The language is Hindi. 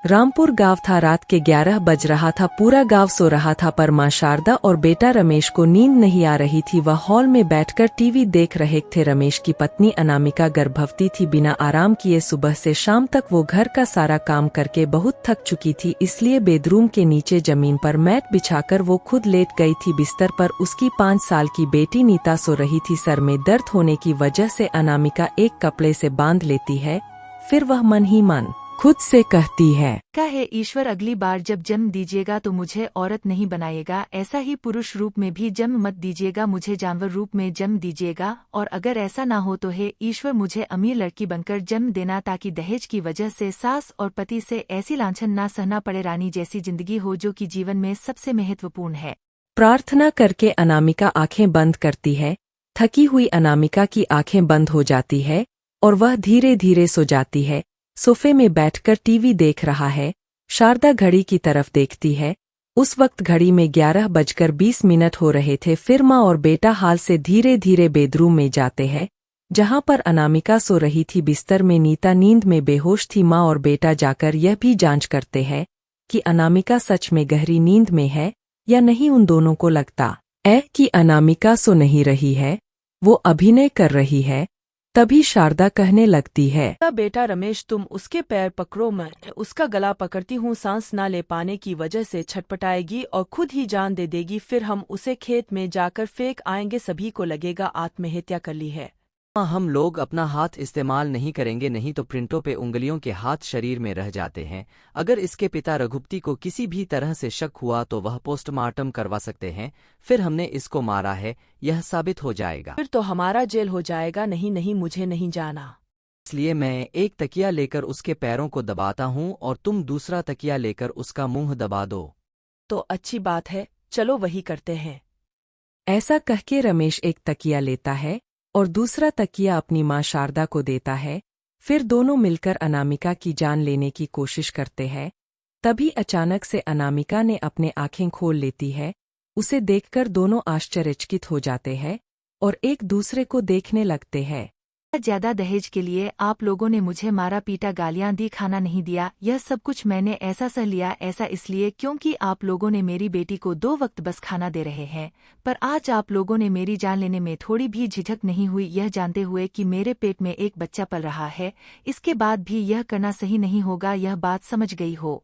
रामपुर गांव था। रात के 11 बज रहा था। पूरा गांव सो रहा था, पर मां शारदा और बेटा रमेश को नींद नहीं आ रही थी। वह हॉल में बैठकर टीवी देख रहे थे। रमेश की पत्नी अनामिका गर्भवती थी। बिना आराम किए सुबह से शाम तक वो घर का सारा काम करके बहुत थक चुकी थी, इसलिए बेडरूम के नीचे जमीन पर मैट बिछाकर वो खुद लेट गई थी। बिस्तर पर उसकी 5 साल की बेटी नीता सो रही थी। सर में दर्द होने की वजह से अनामिका एक कपड़े से बांध लेती है, फिर वह मन ही मन खुद से कहती है, क्या है ईश्वर, अगली बार जब जन्म दीजिएगा तो मुझे औरत नहीं बनाइएगा, ऐसा ही पुरुष रूप में भी जन्म मत दीजिएगा, मुझे जानवर रूप में जन्म दीजिएगा। और अगर ऐसा ना हो तो हे ईश्वर मुझे अमीर लड़की बनकर जन्म देना, ताकि दहेज की वजह से सास और पति से ऐसी लांछन ना सहना पड़े, रानी जैसी जिंदगी हो जो कि जीवन में सबसे महत्वपूर्ण है। प्रार्थना करके अनामिका आंखें बंद करती है। थकी हुई अनामिका की आंखें बंद हो जाती है और वह धीरे धीरे सो जाती है। सोफे में बैठकर टीवी देख रहा है। शारदा घड़ी की तरफ देखती है। उस वक्त घड़ी में 11:20 हो रहे थे। फिर माँ और बेटा हाल से धीरे धीरे बेडरूम में जाते हैं, जहां पर अनामिका सो रही थी। बिस्तर में नीता नींद में बेहोश थी। माँ और बेटा जाकर यह भी जांच करते हैं कि अनामिका सच में गहरी नींद में है या नहीं। उन दोनों को लगता है कि अनामिका सो नहीं रही है, वो अभिनय कर रही है। तभी शारदा कहने लगती है, बेटा रमेश, तुम उसके पैर पकड़ो, मैं उसका गला पकड़ती हूँ। सांस ना ले पाने की वजह से छटपटाएगी और खुद ही जान दे देगी। फिर हम उसे खेत में जाकर फेंक आएंगे, सभी को लगेगा आत्महत्या कर ली है। हम लोग अपना हाथ इस्तेमाल नहीं करेंगे, नहीं तो प्रिंटों पे उंगलियों के हाथ शरीर में रह जाते हैं। अगर इसके पिता रघुपति को किसी भी तरह से शक हुआ तो वह पोस्टमार्टम करवा सकते हैं। फिर हमने इसको मारा है, यह साबित हो जाएगा। फिर तो हमारा जेल हो जाएगा। नहीं नहीं, मुझे नहीं जाना। इसलिए मैं एक तकिया लेकर उसके पैरों को दबाता हूँ और तुम दूसरा तकिया लेकर उसका मुंह दबा दो। तो अच्छी बात है, चलो वही करते हैं। ऐसा कहके रमेश एक तकिया लेता है और दूसरा तकिया अपनी मां शारदा को देता है। फिर दोनों मिलकर अनामिका की जान लेने की कोशिश करते हैं। तभी अचानक से अनामिका ने अपने आंखें खोल लेती है। उसे देखकर दोनों आश्चर्यचकित हो जाते हैं और एक दूसरे को देखने लगते हैं। ज्यादा दहेज के लिए आप लोगों ने मुझे मारा पीटा, गालियां दी, खाना नहीं दिया, यह सब कुछ मैंने ऐसा सह लिया। ऐसा इसलिए क्योंकि आप लोगों ने मेरी बेटी को 2 वक्त बस खाना दे रहे हैं। पर आज आप लोगों ने मेरी जान लेने में थोड़ी भी झिझक नहीं हुई, यह जानते हुए कि मेरे पेट में एक बच्चा पल रहा है। इसके बाद भी यह करना सही नहीं होगा, यह बात समझ गई हो।